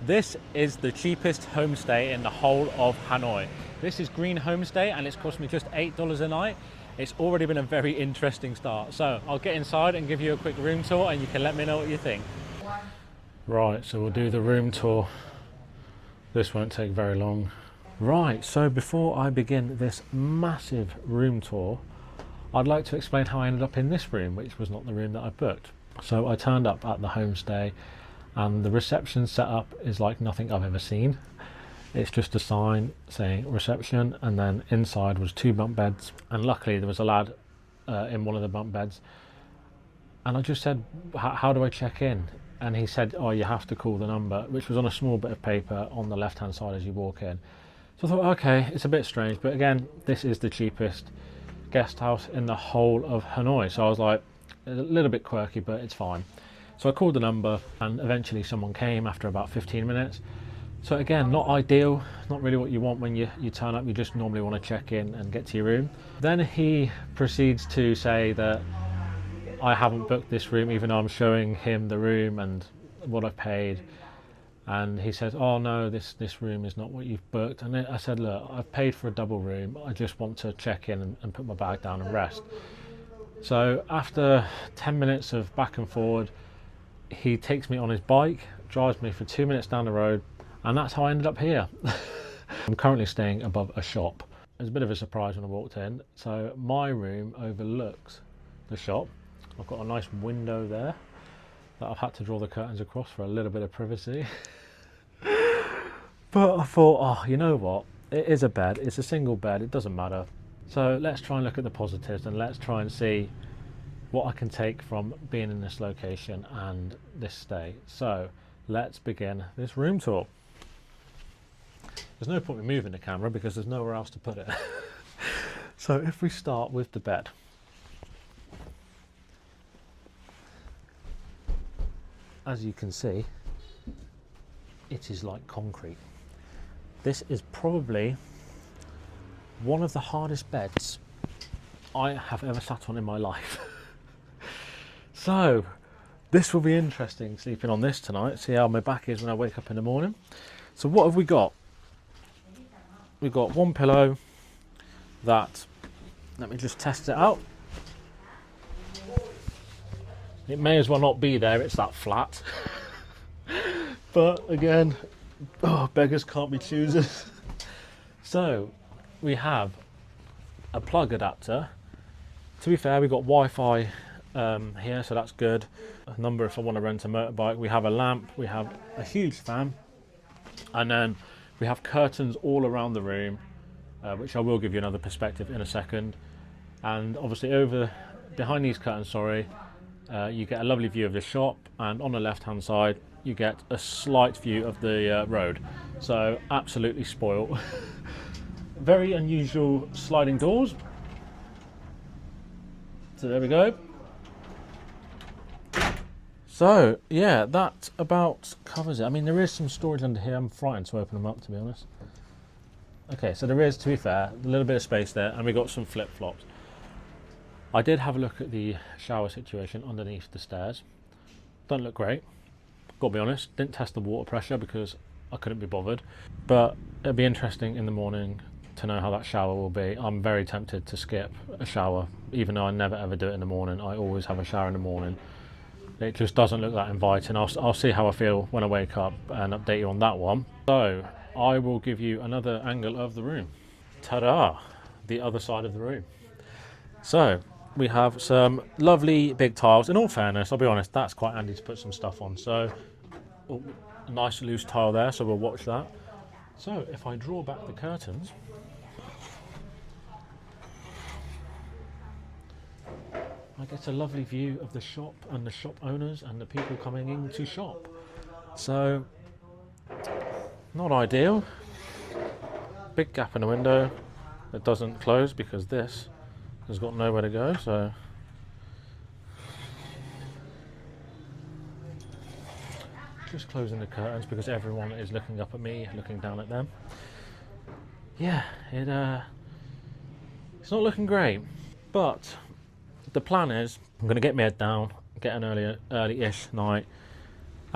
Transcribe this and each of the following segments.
This is the cheapest homestay in the whole of Hanoi. This is Green Homestay and it's cost me just $8 a night. It's already been a very interesting start. So I'll get inside and give you a quick room tour and you can let me know what you think. Right, so we'll do the room tour. This won't take very long. Right, so before I begin this massive room tour, I'd like to explain how I ended up in this room, which was not the room that I booked. So I turned up at the homestay and the reception setup is like nothing I've ever seen. It's just a sign saying reception, and then inside was 2 bunk beds, and luckily there was a lad in one of the bunk beds, and I just said, how do I check in? And he said, oh, you have to call the number, which was on a small bit of paper on the left hand side as you walk in. So I thought, okay, it's a bit strange, but again, this is the cheapest guest house in the whole of Hanoi, so I was like, a little bit quirky, but it's fine. So I called the number and eventually someone came after about 15 minutes. So again, not ideal, not really what you want when you turn up. You just normally want to check in and get to your room. Then he proceeds to say that I haven't booked this room, even though I'm showing him the room and what I've paid. And he says, oh no, this room is not what you've booked. And I said, look, I've paid for a double room. I just want to check in and put my bag down and rest. So after 10 minutes of back and forward, he takes me on his bike, drives me for 2 minutes down the road, and that's how I ended up here. I'm currently staying above a shop. It was a bit of a surprise when I walked in. So my room overlooks the shop. I've got a nice window there that I've had to draw the curtains across for a little bit of privacy. But I thought, oh, you know what? It is a bed, it's a single bed, it doesn't matter. So let's try and look at the positives and let's try and see what I can take from being in this location and this stay. So let's begin this room tour. There's no point in moving the camera because there's nowhere else to put it. So if we start with the bed. As you can see, it is like concrete. This is probably one of the hardest beds I have ever sat on in my life. So this will be interesting, sleeping on this tonight, see how my back is when I wake up in the morning. So what have we got? We've got one pillow that, let me just test it out. It may as well not be there, it's that flat. But again, oh, beggars can't be choosers. So we have a plug adapter. To be fair, we've got Wi-Fi here, so that's good. A number if I want to rent a motorbike. We have a lamp, we have a huge fan, and then we have curtains all around the room, which I will give you another perspective in a second. And obviously behind these curtains, you get a lovely view of the shop, and on the left hand side you get a slight view of the road. So absolutely spoiled. Very unusual sliding doors. So there we go. So yeah, that about covers it. I mean, there is some storage under here. I'm frightened to open them up, to be honest. Okay, so there is, to be fair, a little bit of space there, and we got some flip-flops. I did have a look at the shower situation underneath the stairs. Don't look great, gotta be honest. Didn't test the water pressure because I couldn't be bothered, but it'd be interesting in the morning to know how that shower will be. I'm very tempted to skip a shower, even though I never ever do it in the morning. I always have a shower in the morning. It just doesn't look that inviting. I'll see how I feel when I wake up and update you on that one. So I will give you another angle of the room. Ta-da! The other side of the room. So we have some lovely big tiles. In all fairness, I'll be honest, that's quite handy to put some stuff on. So a nice loose tile there, so we'll watch that. So if I draw back the curtains, I get a lovely view of the shop and the shop owners and the people coming in to shop. So, not ideal. Big gap in the window that doesn't close because this has got nowhere to go. So, just closing the curtains because everyone is looking up at me, looking down at them. Yeah, it's not looking great, but the plan is I'm going to get my head down, get an early-ish night,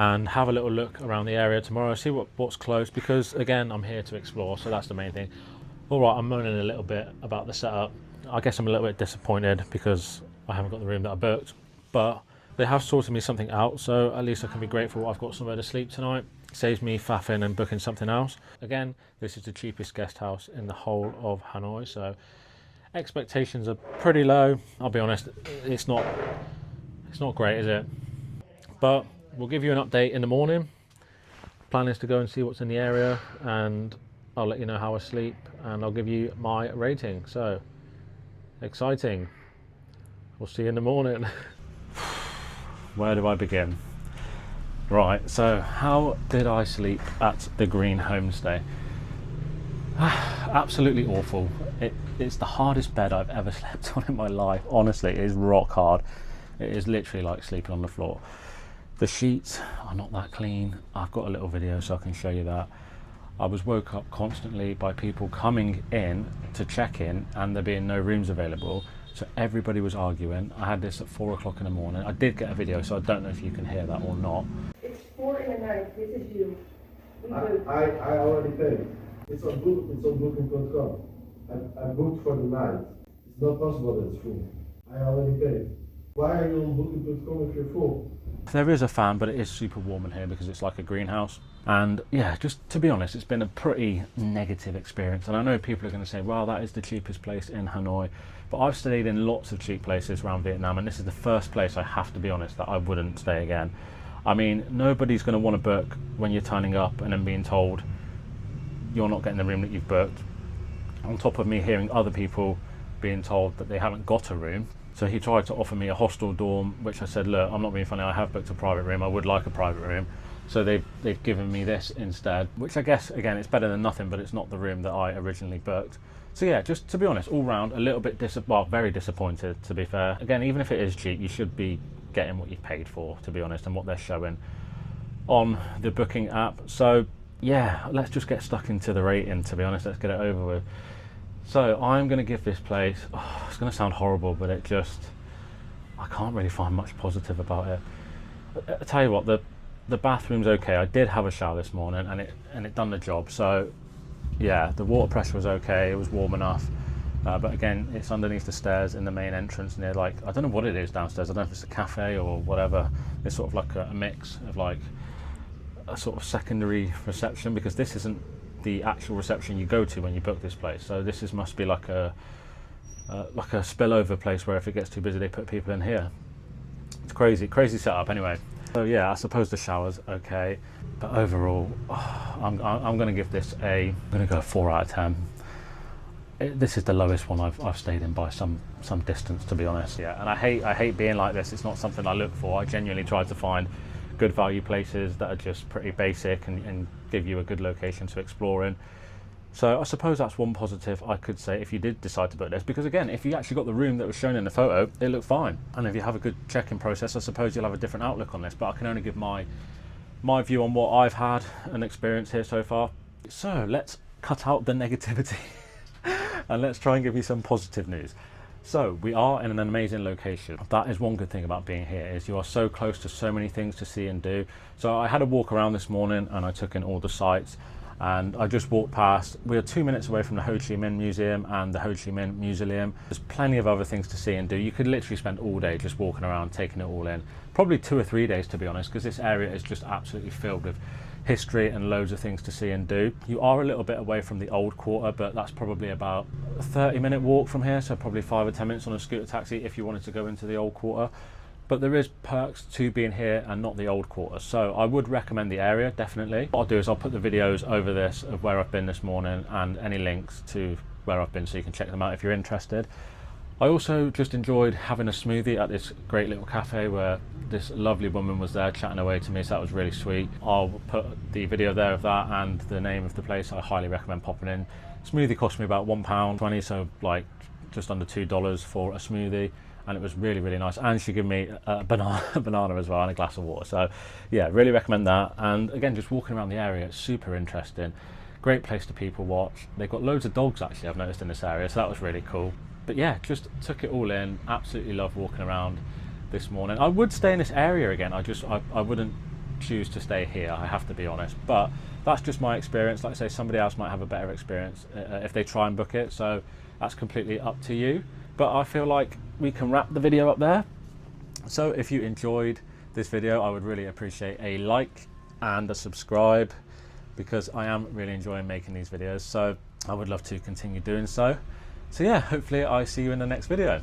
and have a little look around the area tomorrow, see what's close, because again, I'm here to explore, so that's the main thing. All right, I'm moaning a little bit about the setup. I guess I'm a little bit disappointed because I haven't got the room that I booked, but they have sorted me something out, so at least I can be grateful I've got somewhere to sleep tonight. Saves me faffing and booking something else. Again, this is the cheapest guest house in the whole of Hanoi, so expectations are pretty low. I'll be honest, it's not great, is it? But we'll give you an update in the morning. Plan is to go and see what's in the area, and I'll let you know how I sleep, and I'll give you my rating. So exciting. We'll see you in the morning. Where do I begin? Right, so how did I sleep at the Green Homestay? Absolutely awful. It's the hardest bed I've ever slept on in my life. Honestly, it is rock hard. It is literally like sleeping on the floor. The sheets are not that clean. I've got a little video so I can show you that. I was woke up constantly by people coming in to check in and there being no rooms available. So everybody was arguing. I had this at 4 o'clock in the morning. I did get a video, so I don't know if you can hear that or not. It's 4 in the night. This is you. I already paid. It's on booking.com. I booked for the night. It's not possible that it's full. I already paid. Why are you on booking.com if you're full? There is a fan, but it is super warm in here because it's like a greenhouse. And yeah, just to be honest, it's been a pretty negative experience. And I know people are going to say, well, that is the cheapest place in Hanoi. But I've stayed in lots of cheap places around Vietnam, and this is the first place, I have to be honest, that I wouldn't stay again. I mean, nobody's going to want to book when you're turning up and then being told you're not getting the room that you've booked. On top of me hearing other people being told that they haven't got a room. So he tried to offer me a hostel dorm, which I said, look, I'm not being funny, I have booked a private room, I would like a private room. So they've given me this instead, which I guess, again, it's better than nothing, but it's not the room that I originally booked. So yeah, just to be honest, all round, a little bit very disappointed, to be fair. Again, even if it is cheap, you should be getting what you've paid for, to be honest, and what they're showing on the booking app. So yeah, let's just get stuck into the rating, to be honest, let's get it over with. So I'm going to give this place, it's going to sound horrible, but I can't really find much positive about it. I tell you what, the bathroom's okay. I did have a shower this morning and it done the job. So yeah, the water pressure was okay, it was warm enough. But again, it's underneath the stairs in the main entrance near, like, I don't know what it is downstairs. I don't know if it's a cafe or whatever. It's sort of like a mix of like a sort of secondary reception, because this isn't the actual reception you go to when you book this place. So this must be like a spillover place where if it gets too busy, they put people in here. It's crazy setup anyway. So yeah, I suppose the shower's okay, but overall, I'm going to give this I'm going to go 4 out of 10. This is the lowest one I've stayed in by some distance, to be honest. Yeah, and I hate being like this. It's not something I look for. I genuinely try to find good value places that are just pretty basic and give you a good location to explore in. So I suppose that's one positive I could say if you did decide to book this, because again, if you actually got the room that was shown in the photo, it looked fine. And if you have a good check-in process, I suppose you'll have a different outlook on this, but I can only give my view on what I've had and experienced here so far. So let's cut out the negativity and let's try and give you some positive news. So we are in an amazing location. That is one good thing about being here, is you are so close to so many things to see and do. So I had a walk around this morning and I took in all the sights, and I just walked past. We are 2 minutes away from the Ho Chi Minh Museum and the Ho Chi Minh Mausoleum. There's plenty of other things to see and do. You could literally spend all day just walking around, taking it all in. Probably 2 or 3 days, to be honest, because this area is just absolutely filled with history and loads of things to see and do. You are a little bit away from the old quarter, but that's probably about a 30-minute walk from here, so probably 5 or 10 minutes on a scooter taxi if you wanted to go into the old quarter. But there is perks to being here and not the old quarter, so I would recommend the area, definitely. What I'll do is I'll put the videos over this of where I've been this morning and any links to where I've been so you can check them out if you're interested. I also just enjoyed having a smoothie at this great little cafe where this lovely woman was there chatting away to me, so that was really sweet. I'll put the video there of that and the name of the place. I highly recommend popping in. Smoothie cost me about £1.20, so like just under $2 for a smoothie, and it was really, really nice. And she gave me a banana as well and a glass of water. So yeah, really recommend that. And again, just walking around the area, it's super interesting. Great place to people watch. They've got loads of dogs actually, I've noticed, in this area, so that was really cool. But yeah, just took it all in. Absolutely love walking around this morning. I would stay in this area again. I wouldn't choose to stay here, I have to be honest, but that's just my experience. Like I say, somebody else might have a better experience if they try and book it, so that's completely up to you. But I feel like we can wrap the video up there. So if you enjoyed this video, I would really appreciate a like and a subscribe, because I am really enjoying making these videos, so I would love to continue doing so. So yeah, hopefully I see you in the next video.